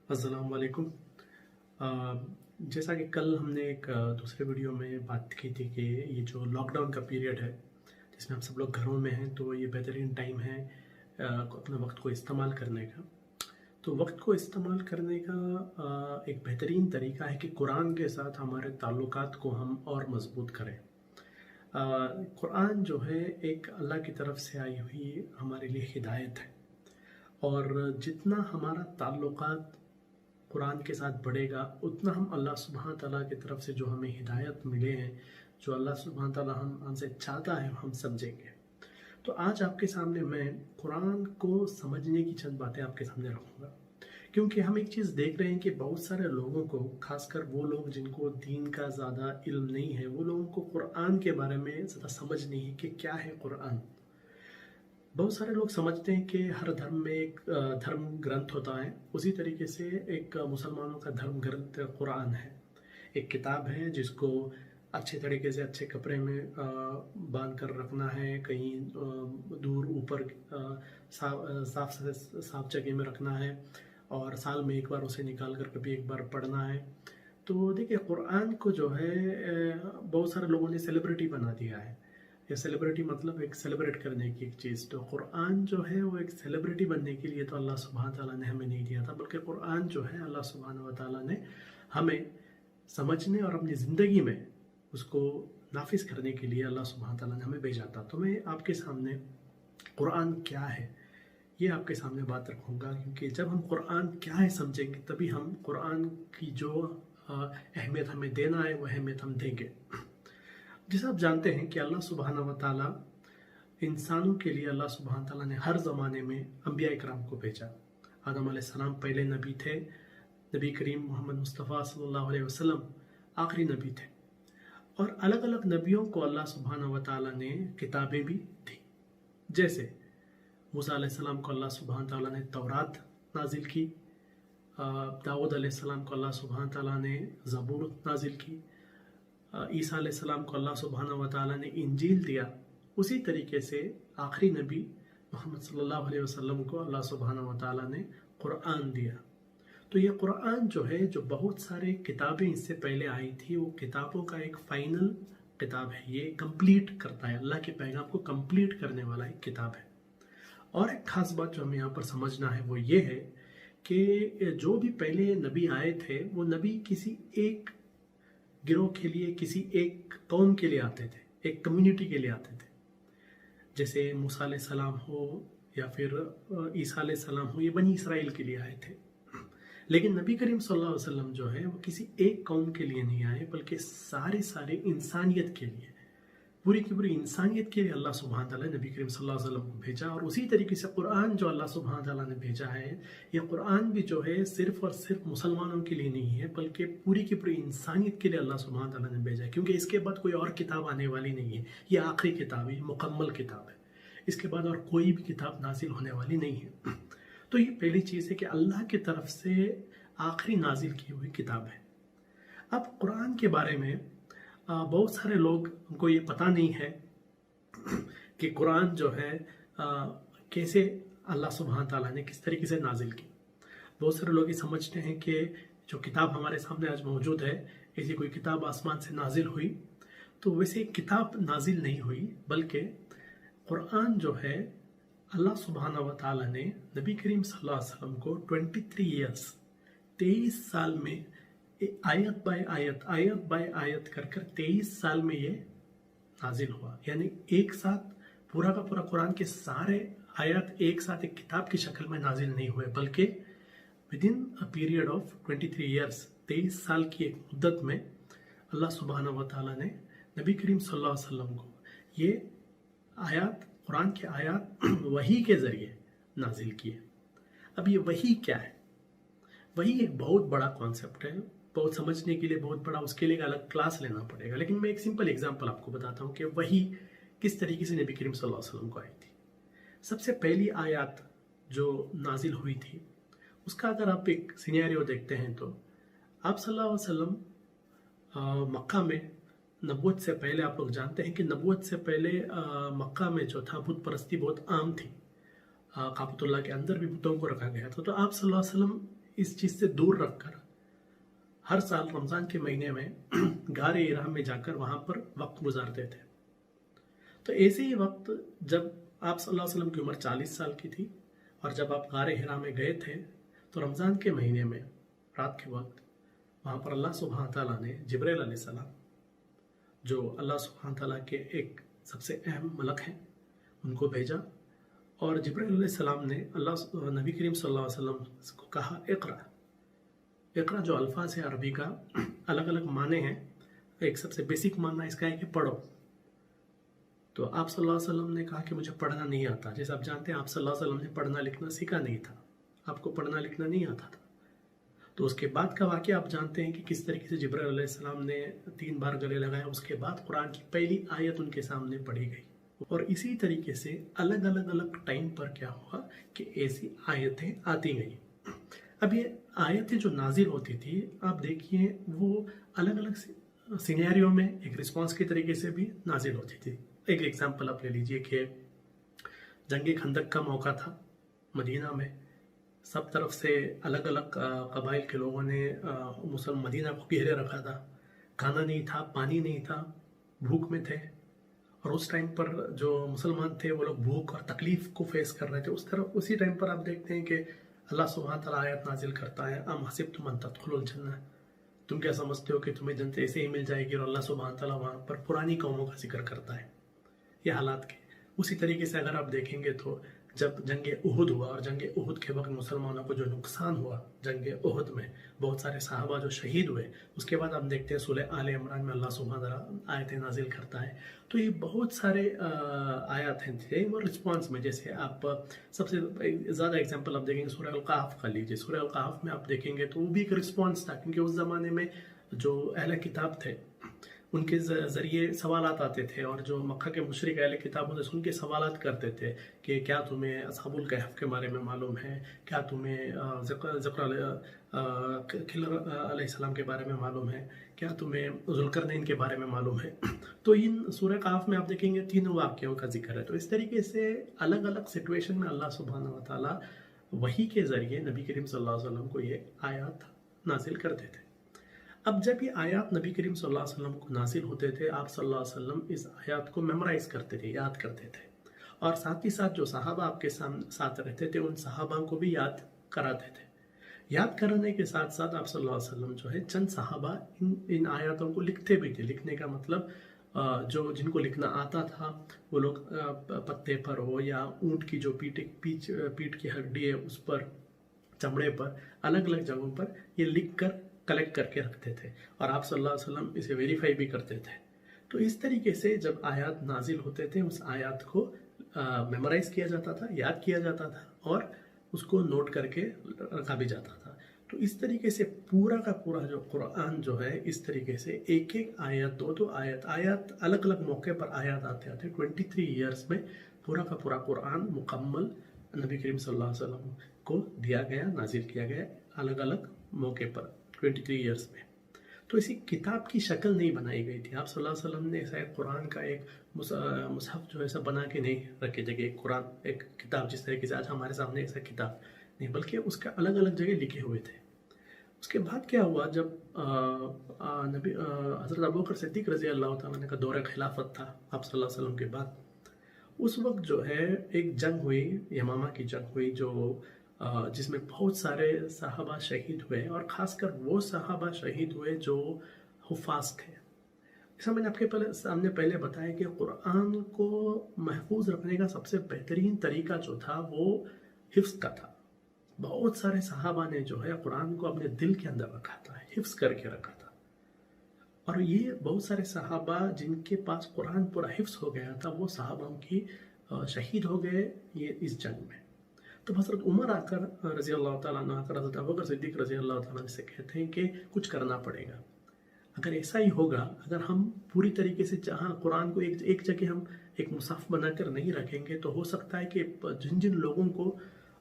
अस्सलाम वालेकुम। जैसा कि कल हमने एक दूसरे वीडियो में बात की थी कि ये जो लॉकडाउन का पीरियड है जिसमें हम सब लोग घरों में हैं, तो ये बेहतरीन टाइम है अपने वक्त को इस्तेमाल करने का। तो वक्त को इस्तेमाल करने का एक बेहतरीन तरीका है कि कुरान के साथ हमारे ताल्लुकात को हम और मज़बूत करें। कुरान जो है एक अल्लाह की तरफ से आई हुई हमारे लिए हिदायत है, और जितना हमारा ताल्लुकात कुरान के साथ बढ़ेगा उतना हम अल्लाह सुब्हान ताला की तरफ से जो हमें हिदायत मिले हैं, जो अल्लाह सुब्हान ताला हमसे चाहता है, हम समझेंगे। तो आज आपके सामने मैं कुरान को समझने की चंद बातें आपके सामने रखूँगा, क्योंकि हम एक चीज़ देख रहे हैं कि बहुत सारे लोगों को, खासकर वो लोग जिनको दीन का ज़्यादा इल्म नहीं है, वो लोगों को कुरान के बारे में ज़्यादा समझ नहीं है कि क्या है कुरान। बहुत सारे लोग समझते हैं कि हर धर्म में एक धर्म ग्रंथ होता है, उसी तरीके से एक मुसलमानों का धर्म ग्रंथ कुरान है। एक किताब है जिसको अच्छे तरीके से अच्छे कपड़े में बांध कर रखना है, कहीं दूर ऊपर साफ जगह में रखना है, और साल में एक बार उसे निकाल कर कभी एक बार पढ़ना है। तो देखिए, कुरान को जो है बहुत सारे लोगों ने सेलिब्रिटी बना दिया है। या सेलिब्रिटी मतलब एक सेलिब्रेट करने की एक चीज़। तो कुरान जो है वो एक सेलिब्रिटी बनने के लिए तो अल्लाह सुब्हान ताला ने हमें नहीं दिया था, बल्कि कुरान जो है अल्लाह सुब्हान व ताला ने हमें समझने और अपनी ज़िंदगी में उसको नाफिज करने के लिए अल्लाह सुब्हान ताला ने हमें भेजा था। तो मैं आपके सामने कुरान क्या है ये आपके सामने बात रखूँगा, क्योंकि जब हम कुरान क्या है समझेंगे तभी हम कुरान की जो अहमियत हमें देना है वो अहमियत हम देंगे। जैसे आप जानते हैं कि अल्लाह सुब्हान व ताला इंसानों के लिए अल्लाह सुब्हान ताला ने हर ज़माने में अंबिया इकराम को भेजा। आदम अलैहिस्सलाम पहले नबी थे, नबी करीम मोहम्मद मुस्तफ़ा सल्लल्लाहु अलैहि वसल्लम आखिरी नबी थे, और अलग अलग नबियों को अल्लाह सुब्हान व ताला ने किताबें भी दी। जैसे मूसा अलैहिस्सलाम को अल्लाह सुब्हान ताला ने तौरात नाजिल की, दाऊद अलैहिस्सलाम को अल्लाह सुब्हान ताला ने ज़बूर नाजिल की, ईसा अलैहिस्सलाम को अल्लाह सुब्हानहू व तआला ने इंजील दिया। उसी तरीके से आखिरी नबी मोहम्मद सल्लल्लाहु अलैहि वसल्लम को अल्लाह सुब्हानहू व तआला ने कुरान दिया। तो ये कुरान जो है, जो बहुत सारे किताबें इससे पहले आई थी, वो किताबों का एक फाइनल किताब है। ये कंप्लीट करता है, अल्लाह के पैगाम को कंप्लीट करने वाला एक किताब है। और एक खास बात जो हमें यहाँ पर समझना है वो ये है कि जो भी पहले नबी आए थे वो नबी किसी एक गिरोह के लिए, किसी एक कौम के लिए आते थे, एक कम्युनिटी के लिए आते थे। जैसे मूसा अलैहिस्सलाम हो या फिर ईसा अलैहिस्सलाम हो, ये बनी इसराइल के लिए आए थे। लेकिन नबी करीम सल्लल्लाहु अलैहि वसल्लम जो है वो किसी एक कौम के लिए नहीं आए, बल्कि सारे इंसानियत के लिए, पूरी की पूरी इंसानियत के लिए अल्लाह सुब्हान ताला ने नबी करीम सल्लल्लाहु अलैहि वसल्लम को भेजा। और उसी तरीके से कुरान जो अल्लाह सुब्हान ताला ने भेजा है, ये कुरान भी जो है सिर्फ और सिर्फ मुसलमानों के लिए नहीं है, बल्कि पूरी की पूरी इंसानियत के लिए अल्लाह सुब्हान ताला ने भेजा है। क्योंकि इसके बाद कोई और किताब आने वाली नहीं है, ये आखिरी किताब है, मुकम्मल किताब है। इसके बाद और कोई भी किताब नाजिल होने वाली नहीं है। तो ये पहली चीज़ है कि अल्लाह की तरफ से आखिरी नाजिल की हुई किताब है। अब कुरान के बारे में बहुत सारे लोग को ये पता नहीं है कि कुरान जो है कैसे अल्लाह सुब्हान ताला ने किस तरीके से नाजिल की। बहुत सारे लोग ये समझते हैं कि जो किताब हमारे सामने आज मौजूद है, ऐसी कोई किताब आसमान से नाजिल हुई। तो वैसे किताब नाजिल नहीं हुई, बल्कि कुरान जो है अल्लाह सुब्हान व ताला ने नबी करीम सल्लल्लाहु अलैहि वसल्लम को 23 ईयर्स, 23 साल में आयत बाय आयत कर 23 साल में ये नाजिल हुआ। यानी एक साथ पूरा का पूरा कुरान के सारे आयत एक साथ एक किताब की शक्ल में नाजिल नहीं हुए, बल्कि with in a period of 23 years, 23 साल की एक मुद्दत में अल्लाह सुब्हानहू व तआला ने नबी करीम सल्लल्लाहु अलैहि वसल्लम को ये आयत, कुरान के आयत वही के ज़रिए नाजिल किए। अब ये वही क्या है? वही एक बहुत बड़ा कॉन्सेप्ट है, बहुत समझने के लिए बहुत बड़ा, उसके लिए एक अलग क्लास लेना पड़ेगा। लेकिन मैं एक सिंपल एग्जांपल आपको बताता हूँ कि वही किस तरीके से नबी करीम सल्लल्लाहु अलैहि वसल्लम को आई थी। सबसे पहली आयत जो नाजिल हुई थी, उसका अगर आप एक सिनेरियो देखते हैं तो आप सल्लल्लाहु अलैहि वसल्लम मक्का में, नबूवत से पहले, आप लोग जानते हैं कि नबूवत से पहले मक्का में जो था बुत परस्ती बहुत आम थी। काबतुल्लाह के अंदर भी बुतों को रखा गया था। तो आप सल्लल्लाहु अलैहि वसल्लम इस चीज़ से दूर रखकर हर साल रमज़ान के महीने में गार हिरा में जाकर वहाँ पर वक्त गुजारते थे। तो ऐसे ही वक्त जब आप सल्लल्लाहु अलैहि वसल्लम की उम्र 40 साल की थी और जब आप गार हिरा में गए थे, तो रमज़ान के महीने में रात के वक्त वहाँ पर अल्लाह सुब्हान तआला ने जिब्रील अलैहिस्सलाम, जो अल्लाह सुब्हान तआला के एक सबसे अहम मलक हैं, उनको भेजा और जिब्रील अलैहिस्सलाम ने नबी करीम सल्लल्लाहु अलैहि वसल्लम को कहा, इक़रा जो अल्फाज है अरबी का अलग अलग माने हैं। एक सबसे बेसिक मानना इसका है कि पढ़ो। तो आप सल्लल्लाहु अलैहि वसल्लम ने कहा कि मुझे पढ़ना नहीं आता। जैसे आप जानते हैं, आप सल्लल्लाहु अलैहि वसल्लम ने पढ़ना लिखना सीखा नहीं था, आपको पढ़ना लिखना नहीं आता था। तो उसके बाद का वाक़या आप जानते हैं कि किस तरीके से जिब्रील अलैहिस्सलाम ने 3 बार गले लगाया, उसके बाद कुरान की पहली आयत उनके सामने पढ़ी गई। और इसी तरीके से अलग अलग टाइम पर क्या हुआ कि ऐसी आयतें आती गई। अब ये आयतें जो नाजिल होती थी, आप देखिए वो अलग अलग सिनेरियो में एक रिस्पांस के तरीके से भी नाजिल होती थी। एक एग्जांपल आप ले लीजिए कि जंग खंदक का मौका था, मदीना में सब तरफ से अलग अलग कबाइल के लोगों ने मुसलमान मदीना को घेरे रखा था। खाना नहीं था, पानी नहीं था, भूख में थे। और उस टाइम पर जो मुसलमान थे वो लोग भूख और तकलीफ को फेस कर रहे थे। उसी टाइम पर आप देखते हैं कि अल्लाह सुब्हान तआला आयत नाजिल करता है, अम हसिब्तुम अन तदखुलुल जन्नह, तुम क्या समझते हो कि तुम्हें जन्नत ऐसे ही मिल जाएगी। और अल्लाह सुब्हान तआला वहाँ पर पुरानी कौमों का जिक्र करता है, ये हालात के। उसी तरीके से अगर आप देखेंगे तो जब जंग उहुद हुआ और जंग उहुद के वक्त मुसलमानों को जो नुकसान हुआ जंग उहुद में, बहुत सारे सहाबा जो शहीद हुए, उसके बाद हम देखते हैं सूरह आले इमरान में अल्लाह सुब्हान तआला आयतें नाजिल करता है। तो ये बहुत सारे आयत हैं थे वो रिस्पॉन्स में। जैसे आप सबसे ज़्यादा एग्जांपल आप देखेंगे सूरह अल-कहफ का लीजिए। सूरह अल-कहफ में आप देखेंगे तो वो भी एक रिस्पॉन्स था, क्योंकि उस ज़माने में जो अहले किताब थे उनके ज़रिए सवालात आते थे और जो मक्का के मुशरिक अहले किताबों से सुन के सवालात करते थे कि क्या तुम्हें असहाबुल कहफ के बारे में मालूम है, क्या तुम्हें खिलर अलैहिस्सलाम के बारे में मालूम है, क्या तुम्हें ज़ुल्करनैन के बारे में मालूम है। तो इन सूरह कहफ में आप देखेंगे तीनों वाक़ियों का जिक्र है। तो इस तरीके से अलग अलग सिचुएशन में अल्लाह सुब्हानहू व तआला वही के ज़रिए नबी करीम सल्लल्लाहु अलैहि वसल्लम को ये आयत नाजिल करते थे। अब जब ये आयत नबी करीम सल्लल्लाहु अलैहि वसल्लम को नाजिल होते थे, आप सल्लल्लाहु अलैहि वसल्लम इस आयत को मेमोराइज़ करते थे, याद करते थे। और साथ ही साथ जो सहाबा आपके साथ रहते थे उन सहाबा को भी याद कराते थे। याद कराने के साथ साथ आप सल्लल्लाहु अलैहि वसल्लम जो है चंद सहाबा इन आयतों को लिखते भी थे। लिखने का मतलब जो जिनको लिखना आता था वो लोग पत्ते पर हो या ऊँट की जो पीठ की हड्डी है उस पर, चमड़े पर, अलग अलग जगहों पर ये लिख कर कलेक्ट करके रखते थे और आप सल्लल्लाहु अलैहि वसल्लम इसे वेरीफाई भी करते थे। तो इस तरीके से जब आयत नाजिल होते थे उस आयत को मेमोराइज किया जाता था, याद किया जाता था और उसको नोट करके रखा भी जाता था। तो इस तरीके से पूरा का पूरा जो कुरान जो है, इस तरीके से एक एक आयत, दो आयत अलग अलग मौके पर आयत आते 23 ईयर्स में पूरा का पूरा कुरान मुकम्मल नबी करीम सल्लल्लाहु अलैहि वसल्लम को दिया गया, नाजिल किया गया अलग अलग मौके पर 23 ईयर्स में। तो इसी किताब की शक्ल नहीं बनाई गई थी। आप सल्लल्लाहु अलैहि वसल्लम ने ऐसा एक कुरान का एक मुसहफ जो है ऐसा बना के नहीं रखे जगह, एक कुरान एक किताब जिस तरीके से आज हमारे सामने ऐसा किताब नहीं, बल्कि उसका अलग अलग जगह लिखे हुए थे। उसके बाद क्या हुआ, जब नबी हज़रत अबू बकर सिद्दीक़ रज़ी अल्लाह तआला का दौर खिलाफत था आप सल्लल्लाहु अलैहि वसल्लम के बाद, उस वक्त जो है एक जंग हुई, यमामा की जंग हुई, जो जिसमें बहुत सारे सहाबा शहीद हुए और ख़ासकर वो सहाबा शहीद हुए जो हुफ़ाज़ थे। ऐसा मैंने आपके सामने पहले बताया कि कुरान को महफूज रखने का सबसे बेहतरीन तरीका जो था वो हिफ्ज़ का था। बहुत सारे सहाबा ने जो है कुरान को अपने दिल के अंदर रखा था, हिफ्ज़ करके रखा था। और ये बहुत सारे सहाबा जिनके पास कुरान पूरा हिफ्ज़ हो गया था, वो सहाबा की शहीद हो गए ये इस जंग में। तो हज़रत उमर आकर रज़ी अल्लाह ताला अन्हु आकर हज़रत अबू बकर सिद्दीक़ रज़ी अल्लाह ताला से कहते हैं कि कुछ करना पड़ेगा। अगर ऐसा ही होगा, अगर हम पूरी तरीके से जहाँ कुरान को एक जगह हम एक मुसाफ़ बनाकर नहीं रखेंगे, तो हो सकता है कि जिन जिन लोगों को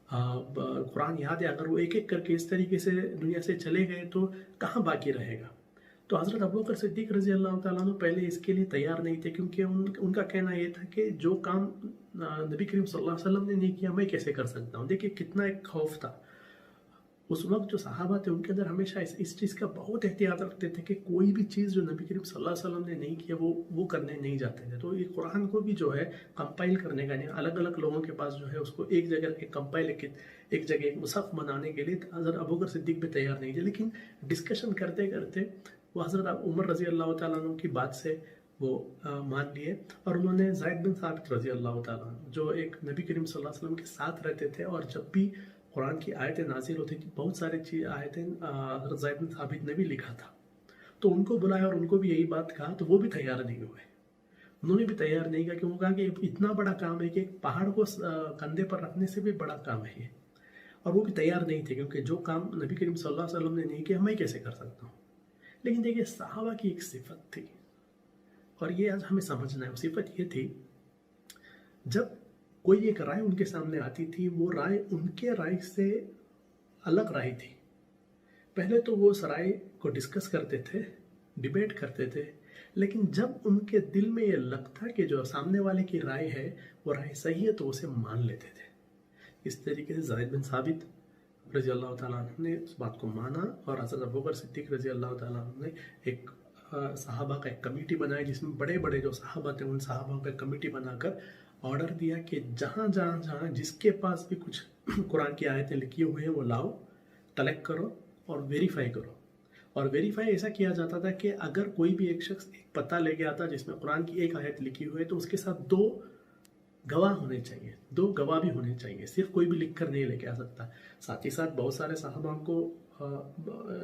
कुरान याद है, अगर वो एक एक करके इस तरीके से दुनिया से चले गए तो कहाँ बाकी रहेगा। तो हज़रत अबू बकर सिद्दीक़ रज़ी अल्लाह ताला अन्हु पहले इसके लिए तैयार नहीं थे, क्योंकि उनका कहना ये था कि जो काम नबी करीम सल्लल्लाहु अलैहि वसल्लम ने नहीं किया मैं कैसे कर सकता हूँ। देखिए कितना एक खौफ था। उस वक्त जो सहाबा थे उनके अंदर हमेशा इस चीज़ का बहुत एहतियात रखते थे कि कोई भी चीज़ जो नबी करीम सल्लल्लाहु अलैहि वसल्लम ने नहीं किया वो करने नहीं जाते थे। तो ये कुरान को भी जो है कंपाइल करने का, नहीं अलग अलग लोगों के पास जो है उसको एक जगह एक कंपाइल एक जगह एक मुसहफ बनाने के लिए हज़रत अबू बकर सिद्दीक भी तैयार नहीं थे। लेकिन डिस्कशन करते करते वो हज़रत उमर रज़ी अल्लाह तआला अन्हु की बात से वो मान लिए और उन्होंने ज़ैद बिन साबित रज़ी अल्लाह तआला अन्हु जो एक नबी करीम सल्लल्लाहु अलैहि वसल्लम के साथ रहते थे और जब भी कुरान की आयतें नाजिल होती थी बहुत सारी चीज़ आयतें हज़रत ज़ैद बिन साबित ने भी लिखा था। तो उनको बुलाया और उनको भी यही बात कहा, तो वो भी तैयार नहीं हुए। उन्होंने भी तैयार नहीं किया, क्योंकि कहा कि इतना बड़ा काम है कि एक पहाड़ को कंधे पर रखने से भी बड़ा काम है ये। और वो भी तैयार नहीं थे, क्योंकि जो काम नबी करीम सल्लल्लाहु अलैहि वसल्लम ने नहीं किया मैं कैसे कर सकता हूँ। लेकिन देखिए सहाबा की एक सिफत थी और ये आज हमें समझना है। वो सिफत ये थी, जब कोई एक राय उनके सामने आती थी वो राय उनके राय से अलग राय थी। पहले तो वो उस राय को डिस्कस करते थे, डिबेट करते थे, लेकिन जब उनके दिल में ये लगता कि जो सामने वाले की राय है वो राय सही है तो उसे मान लेते थे। इस तरीके से ज़ैद बिन साबित रज़ी अल्लाह तआला अन्हु ने उस बात को माना और हज़रत अबू बकर सिद्दीक रज़ी अल्लाह तआला अन्हु ने एक सहाबा का एक कमेटी बनाई, जिसमें बड़े बड़े जो सहाबा थे उन सहाबा का कमेटी बनाकर ऑर्डर दिया कि जहाँ जिसके पास भी कुछ कुरान की आयतें लिखी हुई हैं वो लाओ, कलेक्ट करो और वेरीफाई करो। और वेरीफाई ऐसा किया जाता था कि अगर कोई भी एक शख्स एक पता लेके आता जिसमें कुरान की एक आयत लिखी हुई है तो उसके साथ दो गवाह होने चाहिए, दो गवाह भी होने चाहिए, सिर्फ कोई भी लिख कर नहीं लेके आ सकता। साथ ही साथ बहुत सारे साहबा को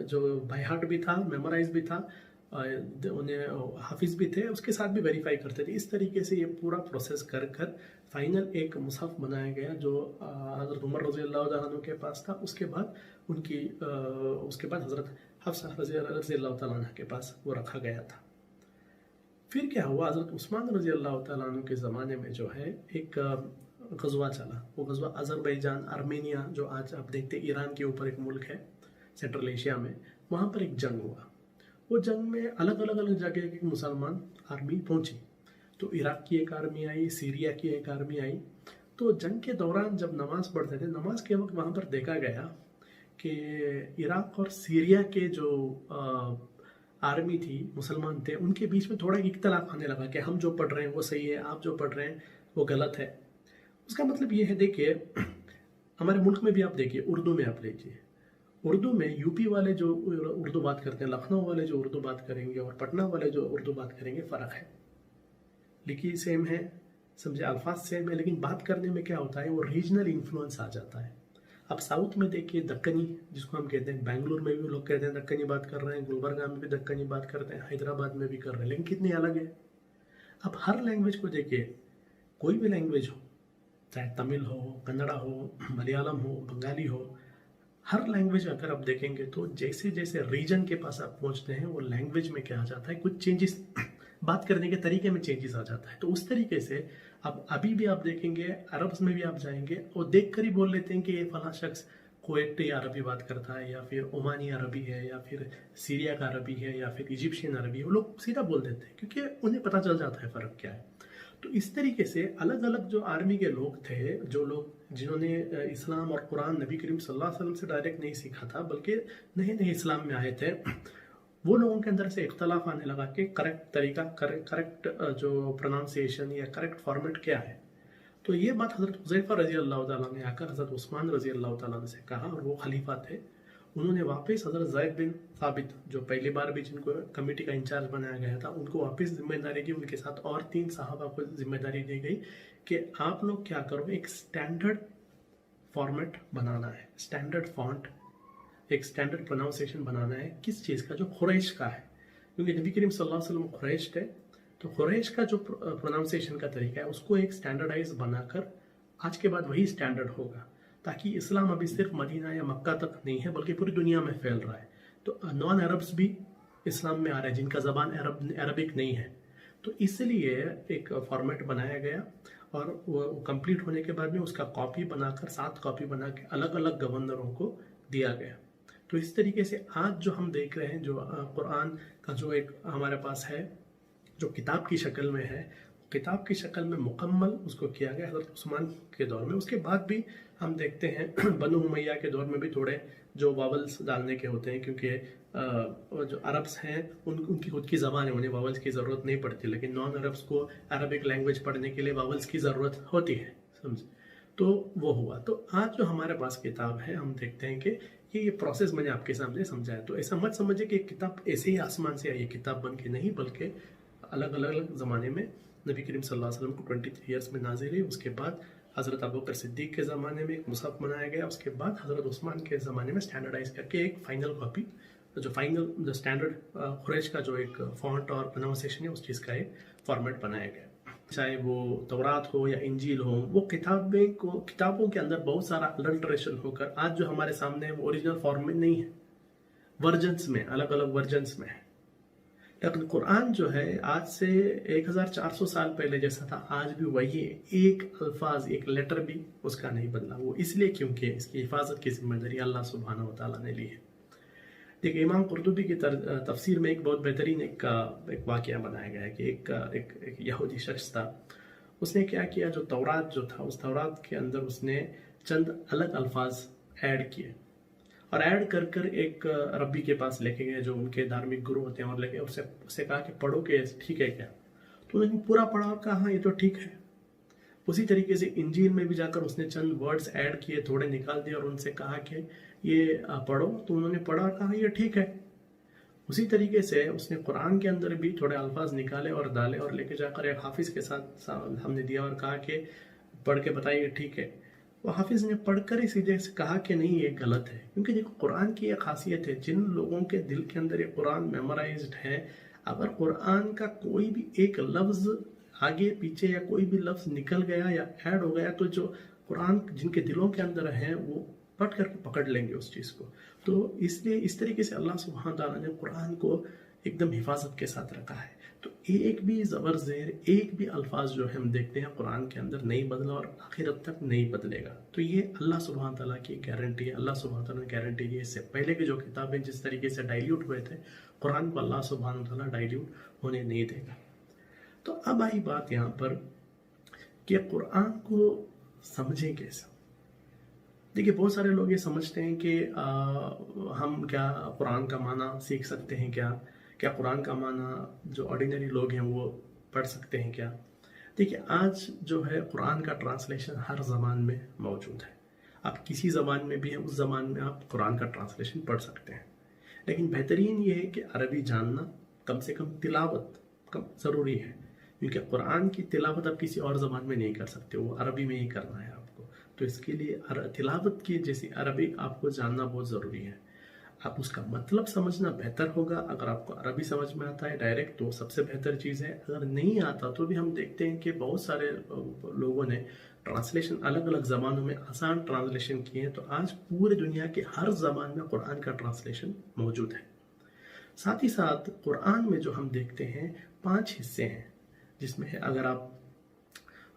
जो बाय हार्ट भी था, मेमोराइज भी था, उन्हें हाफिज भी थे, उसके साथ भी वेरीफाई करते थे। इस तरीके से ये पूरा प्रोसेस कर कर फाइनल एक मुसहफ बनाया गया जो हज़रत उमर रज़ी अल्लाह तआला अन्हु के पास था। उसके बाद हज़रत हफ्सा रज़ी अल्लाह तआला अन्हा के पास वो रखा गया था। फिर क्या हुआ, हज़रत उस्मान रज़ी अल्लाह तआला अन्हु के ज़माने में जो है एक गज़वा चला। वो गज़वा अज़रबैजान, आर्मेनिया, जो आज आप देखते ईरान के ऊपर एक मुल्क है सेंट्रल एशिया में, वहाँ पर एक जंग हुआ। वो जंग में अलग अलग जगह की मुसलमान आर्मी पहुंची। तो इराक की एक आर्मी आई, सीरिया की एक आर्मी आई। तो जंग के दौरान जब नमाज पढ़ते थे, नमाज के वक्त वहाँ पर देखा गया कि इराक और सीरिया के जो आर्मी थी, मुसलमान थे, उनके बीच में थोड़ा इख्तलाफ आने लगा कि हम जो पढ़ रहे हैं वो सही है, आप जो पढ़ रहे हैं वो गलत है। उसका मतलब ये है, देखिए हमारे मुल्क में भी आप देखिए, उर्दू में आप लीजिए, उर्दू में यूपी वाले जो उर्दू बात करते हैं, लखनऊ वाले जो उर्दू बात करेंगे और पटना वाले जो उर्दू बात करेंगे, फ़र्क है। लिखी सेम है, समझे, अल्फाज सेम है, लेकिन बात करने में क्या होता है, वो रीजनल इन्फ्लुएंस आ जाता है। अब साउथ में देखिए दक्कनी, जिसको हम कहते हैं, बेंगलुरु में भी लोग कहते हैं दक्कनी बात कर रहे हैं, गुलबर्गा में भी दक्कनी बात करते हैं, हैदराबाद में भी कर रहे हैं, लेकिन कितनी अलग है। अब हर लैंग्वेज को देखिए, कोई भी लैंग्वेज हो, चाहे तमिल हो, कन्नड़ा हो, मलयालम हो, बंगाली हो, हर लैंग्वेज अगर आप देखेंगे तो जैसे जैसे रीजन के पास आप पहुंचते हैं वो लैंग्वेज में क्या आ जाता है, कुछ चेंजेस, बात करने के तरीके में चेंजेस आ जाता है। तो उस तरीके से अब अभी भी आप देखेंगे, अरब्स में भी आप जाएंगे और देख कर ही बोल लेते हैं कि ये फला शख्स कुवैती अरबी बात करता है, या फिर ओमानी अरबी है, या फिर सीरिया का अरबी है, या फिर इजिप्शियन अरबी है। वो लोग सीधा बोल देते हैं क्योंकि उन्हें पता चल जाता है फ़र्क क्या है। तो इस तरीके से अलग अलग जो आर्मी के लोग थे, जो लोग जिन्होंने इस्लाम और कुरान नबी करीम सल्लल्लाहु अलैहि वसल्लम से डायरेक्ट नहीं सीखा था, बल्कि नए नए इस्लाम में आए थे, वो लोगों के अंदर से इख्तलाफ आने लगा कि करेक्ट तरीका, करेक्ट जो प्रोनाउंसिएशन या करेक्ट फॉर्मेट क्या है। तो ये बात हज़रत हुज़ैफा रज़ी अल्लाह तआला ने आकर हज़रत उस्मान रज़ी अल्लाह तआला से कहा, और वो खलीफा थे। उन्होंने वापस हज़रत ज़ैद बिन साबित, जो पहली बार भी जिनको कमेटी का इंचार्ज बनाया गया था, उनको वापस जिम्मेदारी दी। उनके साथ और 3 सहाबा को जिम्मेदारी दी गई कि आप लोग क्या करो, एक स्टैंडर्ड फॉर्मेट बनाना है, स्टैंडर्ड फॉन्ट, एक स्टैंडर्ड प्रोनाउंसिएशन बनाना है। किस चीज़ का? जो खुरैश का है, क्योंकि नबी करीम सल्लल्लाहु अलैहि वसल्लम खुरैश थे। तो खुरैश का जो प्रोनाउंसिएशन का तरीका है उसको एक स्टैंडर्डाइज बनाकर आज के बाद वही स्टैंडर्ड होगा, ताकि इस्लाम अभी सिर्फ मदीना या मक्का तक नहीं है बल्कि पूरी दुनिया में फैल रहा है। तो नॉन अरब्स भी इस्लाम में आ रहे हैं जिनका ज़बान अरबिक नहीं है। तो इसलिए एक फॉर्मेट बनाया गया और वो कंप्लीट होने के बाद में उसका कॉपी बनाकर, 7 कॉपी बना के अलग अलग गवर्नरों को दिया गया। तो इस तरीके से आज जो हम देख रहे हैं, जो कुरान का जो एक हमारे पास है, जो किताब की शक्ल में है, किताब की शक्ल में मुकम्मल उसको किया गया हज़रत उस्मान के दौर में। उसके बाद भी हम देखते हैं बनु उमैया के दौर में भी थोड़े जो वावल्स डालने के होते हैं, क्योंकि जो अरब्स हैं उनकी खुद की ज़बान है, उन्हें वावल्स की ज़रूरत नहीं पड़ती, लेकिन नॉन अरब्स को अरबिक लैंग्वेज पढ़ने के लिए वावल्स की ज़रूरत होती है, समझे। तो वो हुआ। तो आज जो हमारे पास किताब है, हम देखते हैं कि ये प्रोसेस मैंने आपके सामने समझाया। तो ऐसा मत समझिए कि किताब ऐसे ही आसमान से आई किताब बन के, नहीं, बल्कि अलग अलग ज़माने में नबी करीम सल्लल्लाहु अलैहि वसल्लम को 23 ईयर्स में नाज़िल हुई। उसके बाद हज़रत अबू बकर सिद्दीक़ के ज़माने में एक मुसहफ़ बनाया गया। उसके बाद हज़रत उस्मान के ज़माने में स्टैंडर्डाइज करके एक फ़ाइनल कॉपी, जो फाइनल जो स्टैंडर्ड कुरैश का जो एक फ़ॉन्ट और प्रोनाउंसिएशन है, उस चीज़ का एक फॉर्मेट बनाया गया। चाहे वो तौरात हो या इंजील हो, वो किताबों के अंदर बहुत सारा अल्टरेशन होकर आज जो हमारे सामने है वो ओरिजिनल फॉर्म में नहीं है, वर्जन्स में, अलग अलग वर्जन्स में है। लेकिन कुरान जो है आज से 1400 साल पहले जैसा था आज भी वही है, एक अल्फाज, एक लेटर भी उसका नहीं बदला। वो इसलिए क्योंकि इसकी हिफाजत की जिम्मेदारी अल्लाह सुब्हानहू व तआला ने ली है। देखिए, इमाम कुर्तुबी की तफसीर में एक बहुत बेहतरीन एक वाक़या बनाया गया है कि एक यहूदी शख्स था। उसने क्या किया, जो तौरात जो था, उस तौरात के अंदर उसने चंद अलग अल्फाज ऐड किए और ऐड कर कर एक रब्बी के पास लेके गए, जो उनके धार्मिक गुरु होते हैं, और लेके उससे कहा कि पढ़ो कि ठीक है क्या। तो उन्होंने पूरा पढ़ा और कहा हाँ ये तो ठीक है। उसी तरीके से इंजील में भी जाकर उसने चंद वर्ड्स ऐड किए, थोड़े निकाल दिए और उनसे कहा कि ये पढ़ो, तो उन्होंने पढ़ा और कहा ये ठीक है। उसी तरीके से उसने कुरान के अंदर भी थोड़े अल्फाज निकाले और डाले और लेके जाकर एक हाफिज़ के साथ हमने दिया और कहा कि पढ़ के बताइए ठीक है। वो हाफिज़ ने पढ़कर ही सीधे से कहा कि नहीं ये गलत है, क्योंकि देखो कुरान की एक खासियत है, जिन लोगों के दिल के अंदर ये कुरान मेमोराइज्ड है, अगर कुरान का कोई भी एक लफ्ज़ आगे पीछे या कोई भी लफ्ज़ निकल गया या ऐड हो गया, तो जो कुरान जिनके दिलों के अंदर है वो पढ़ करके पकड़ लेंगे उस चीज़ को। तो इसलिए इस तरीके से अल्लाह सुब्हानहू तआला ने कुरान को एकदम हिफाजत के साथ रखा है। तो एक भी ज़बर ज़ेर, एक भी अल्फाज जो है हम देखते हैं कुरान के अंदर नहीं बदला और आखिरत तक नहीं बदलेगा। तो ये अल्लाह सुब्हानहू तआला की गारंटी है। अल्लाह सुब्हानहू तआला ने गारंटी दी है। इससे पहले की जो किताबें जिस तरीके से डाइल्यूट हुए थे, कुरान को अल्लाह सुब्हानहू तआला डाइल्यूट होने नहीं देगा। तो अब आई बात यहाँ पर कि कुरान को समझें कैसे। देखिए, बहुत सारे लोग ये समझते हैं कि हम क्या कुरान का माना सीख सकते हैं, क्या कुरान का माना जो ऑर्डिनरी लोग हैं वो पढ़ सकते हैं क्या। देखिए, आज जो है कुरान का ट्रांसलेशन हर ज़बान में मौजूद है। आप किसी ज़बान में भी है, उस ज़बान में आप कुरान का ट्रांसलेशन पढ़ सकते हैं। लेकिन बेहतरीन ये है कि अरबी जानना, कम से कम तिलावत कम ज़रूरी है, क्योंकि कुरान की तिलावत आप किसी और ज़बान में नहीं कर सकते, वो अरबी में ही करना है आपको। तो इसके लिए तिलावत की जैसी अरबी आपको जानना बहुत ज़रूरी है। आप उसका मतलब समझना बेहतर होगा। अगर आपको अरबी समझ में आता है डायरेक्ट तो सबसे बेहतर चीज़ है। अगर नहीं आता तो भी हम देखते हैं कि बहुत सारे लोगों ने ट्रांसलेशन अलग अलग ज़बानों में आसान ट्रांसलेशन किए हैं। तो आज पूरी दुनिया के हर ज़बान में कुरान का ट्रांसलेशन मौजूद है। साथ ही साथ कुरान में जो हम देखते हैं 5 हिस्से हैं, जिसमें अगर आप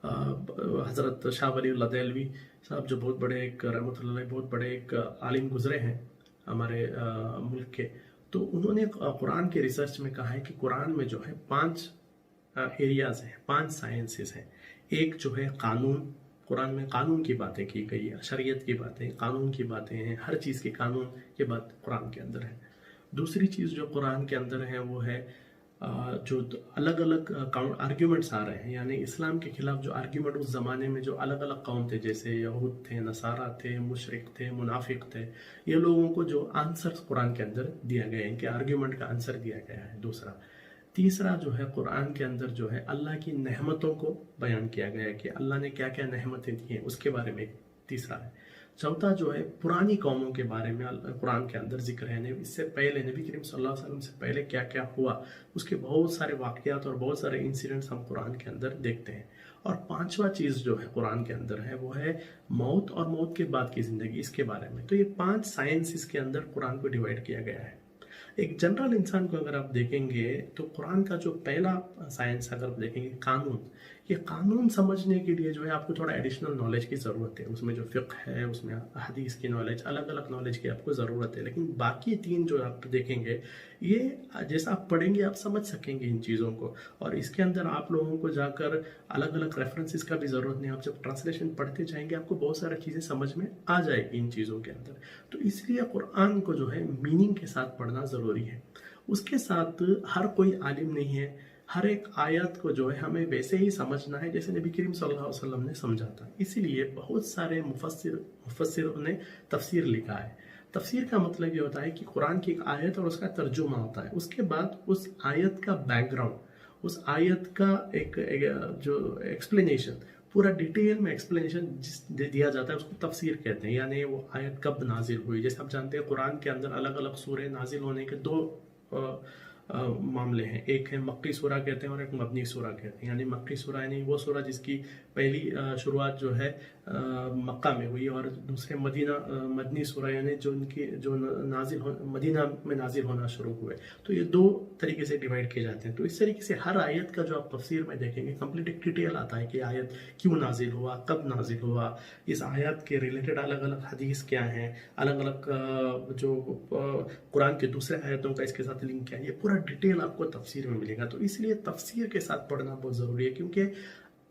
हज़रत शाह वलीउल्लाह देहलवी साहब जो बहुत बड़े एक रहमतुल्लाह बहुत बड़े एक आलिम गुजरे हैं हमारे मुल्क के, तो उन्होंने कुरान के रिसर्च में कहा है कि कुरान में जो है 5 एरियाज़ हैं, 5 साइंसेस हैं। एक जो है कानून, कुरान में कानून की बातें की गई है, शरीयत की बातें, कानून की बातें हैं, हर चीज़ के कानून की बात कुरान के अंदर है। दूसरी चीज़ जो कुरान के अंदर है वो है जो अलग अलग आर्ग्यूमेंट्स आ रहे हैं, यानी इस्लाम के खिलाफ जो आर्ग्यूमेंट उस ज़माने में जो अलग अलग कौम थे, जैसे यहूद थे, नसारा थे, मुशरिक थे, मुनाफिक थे, ये लोगों को जो आंसर्स कुरान के अंदर दिया गया है, इनके आर्ग्यूमेंट का आंसर दिया गया है। दूसरा, तीसरा जो है कुरान के अंदर जो है अल्लाह की नेमतों को बयान किया गया है कि अल्लाह ने क्या क्या नेमतें दी हैं, उसके बारे में तीसरा है। चौथा जो है पुरानी कौमों के बारे में कुरान के अंदर जिक्र है, इससे पहले नबी करीम सल्लल्लाहु अलैहि वसल्लम से पहले क्या क्या हुआ, उसके बहुत सारे वाक़यात और बहुत सारे इंसिडेंट्स हम कुरान के अंदर देखते हैं। और 5वां चीज़ जो है कुरान के अंदर है वो है मौत और मौत के बाद की ज़िंदगी, इसके बारे में। तो ये 5 साइंस के अंदर कुरान को डिवाइड किया गया है। एक जनरल इंसान को अगर आप देखेंगे तो कुरान का जो पहला साइंस अगर आप देखेंगे कानून, ये कानून समझने के लिए जो है आपको थोड़ा एडिशनल नॉलेज की ज़रूरत है, उसमें जो फ़िक़्ह है, उसमें हदीस की नॉलेज, अलग अलग नॉलेज की आपको ज़रूरत है। लेकिन बाकी तीन जो आप देखेंगे, ये जैसा आप पढ़ेंगे आप समझ सकेंगे इन चीज़ों को, और इसके अंदर आप लोगों को जाकर अलग अलग रेफरेंसेस का भी ज़रूरत नहीं। आप जब ट्रांसलेशन पढ़ते जाएंगे आपको बहुत सारी चीज़ें समझ में आ जाएगी इन चीज़ों के अंदर। तो इसलिए कुरान को जो है मीनिंग के साथ पढ़ना ज़रूरी है। उसके साथ हर कोई आलिम नहीं है, हर एक आयत को जो है हमें वैसे ही समझना है जैसे नबी करीम सल्लल्लाहु अलैहि वसल्लम ने समझा था। इसीलिए बहुत सारे मुफस्सिरों ने तफसीर लिखा है। तफसीर का मतलब ये होता है कि कुरान की एक आयत और उसका तर्जुमा होता है, उसके बाद उस आयत का बैकग्राउंड, उस आयत का एक जो एक्सप्लेनेशन, पूरा डिटेल में एक्सप्लेनेशन दिया जाता है, उसको तफसीर कहते हैं। यानी वो आयत कब नाजिल हुई। जैसे आप जानते हैं कुरान के अंदर अलग अलग सूरे नाजिल होने के दो मामले हैं, एक है मक्की सूरा कहते हैं और एक मदनी सूरा कहते हैं। यानी मक्की सूरा यानी वो सूरा जिसकी पहली शुरुआत जो है मक्का में हुई, और दूसरे मदनी सूरा यानी जो उनकी जो मदीना में नाजिल होना शुरू हुए। तो ये दो तरीके से डिवाइड किए जाते हैं। तो इस तरीके से हर आयत का जो आप तफसीर में देखेंगे कंप्लीट एक डिटेल आता है कि आयत क्यों नाजिल हुआ, कब नाजिल हुआ, इस आयत के रिलेटेड अलग अलग हदीस क्या हैं, अलग अलग जो कुरान के दूसरे आयतों का इसके साथ लिंक क्या है, ये पूरा डिटेल आपको तफसीर में मिलेगा। तो इसलिए तफसीर के साथ पढ़ना बहुत ज़रूरी है, क्योंकि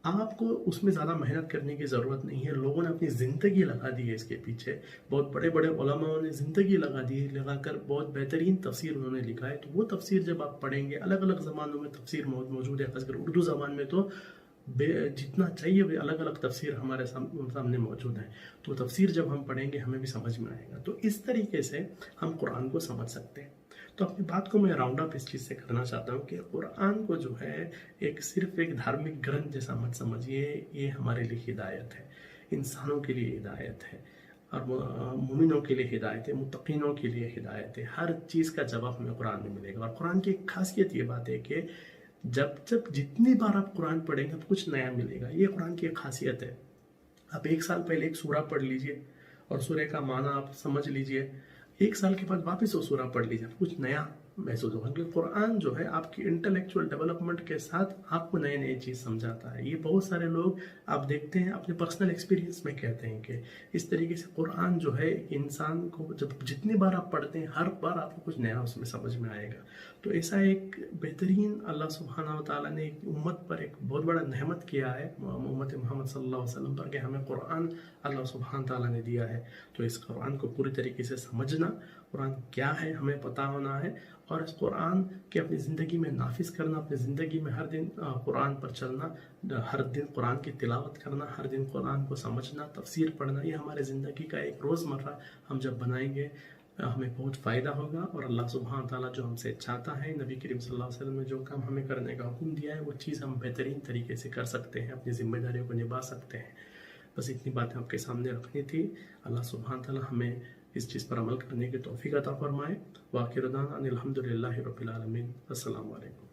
आपको उसमें ज़्यादा मेहनत करने की ज़रूरत नहीं है। लोगों ने अपनी ज़िंदगी लगा दी है इसके पीछे, बहुत बड़े बड़े उलमाओं ने ज़िंदगी लगा दी है, लगाकर बहुत बेहतरीन तफसीर उन्होंने लिखा है। तो वो तफसीर जब आप पढ़ेंगे, अलग अलग ज़मानों में तफसीर मौजूद है, खासकर उर्दू ज़बान में तो जितना चाहिए वे अलग अलग तफसीर हमारे सामने मौजूद है। तो तफसीर जब हम पढ़ेंगे हमें भी समझ में आएगा। तो इस तरीके से हम कुरान को समझ सकते हैं। तो अपनी बात को मैं राउंड अप इस चीज़ से करना चाहता हूँ कि कुरान को जो है सिर्फ एक धार्मिक ग्रंथ जैसा मत समझिए। ये हमारे लिए हिदायत है, इंसानों के लिए हिदायत है, और मोमिनों के लिए हिदायत है, मुत्तकीनों के लिए हिदायत है। हर चीज़ का जवाब हमें कुरान में मिलेगा। और कुरान की एक खासियत ये बात है कि जब जितनी बार आप कुरान पढ़ेंगे तो कुछ नया मिलेगा। ये कुरान की एक खासियत है। आप एक साल पहले एक सूरा पढ़ लीजिए और सूरे का माना आप समझ लीजिए, एक साल के बाद वापस वो सूरा पढ़ लीजिए, कुछ नया महसूस होगा। क्योंकि कुरान जो है आपकी इंटेलेक्चुअल डेवलपमेंट के साथ आपको नए नए चीज़ समझाता है। ये बहुत सारे लोग आप देखते हैं अपने पर्सनल एक्सपीरियंस में कहते हैं कि इस तरीके से कुरान जो है इंसान को जब जितनी बार आप पढ़ते हैं हर बार आपको कुछ नया उसमें समझ में आएगा। तो ऐसा एक बेहतरीन अल्लाह सुब्हानहू व तआला ने एक उम्मत पर एक बहुत बड़ा नेमत किया है, उम्मत मोहम्मद सल्लल्लाहु अलैहि वसल्लम पर, कि हमें कुरान अल्लाह सुब्हानहू व तआला ने दिया है। तो इस कुरान को पूरी तरीके से समझना, कुरान क्या है हमें पता होना है, और इस कुरान के अपनी ज़िंदगी में नाफिज करना, अपनी ज़िंदगी में हर दिन कुरान पर चलना, हर दिन कुरान की तिलावत करना, हर दिन कुरान को समझना, तफसीर पढ़ना, ये हमारे ज़िंदगी का एक रोज़मर्रा हम जब बनाएंगे हमें बहुत फ़ायदा होगा। और अल्लाह सुब्हानहू ताला जो हमसे चाहता है, नबी करीम सल्लल्लाहु अलैहि वसल्लम ने जो काम हमें करने का हुक्म दिया है, वो चीज़ हम बेहतरीन तरीके से कर सकते हैं, अपनी ज़िम्मेदारियों को निभा सकते हैं। बस इतनी बातें आपके सामने रखनी थी। अल्लाह सुब्हानहू ताला हमें इस चीज़ पर अमल करने की तौफीक अता फरमाए। व आखिर दाना अनिल हम्दुलिल्लाहि रब्बिल आलमीन। अस्सलामु अलैकुम।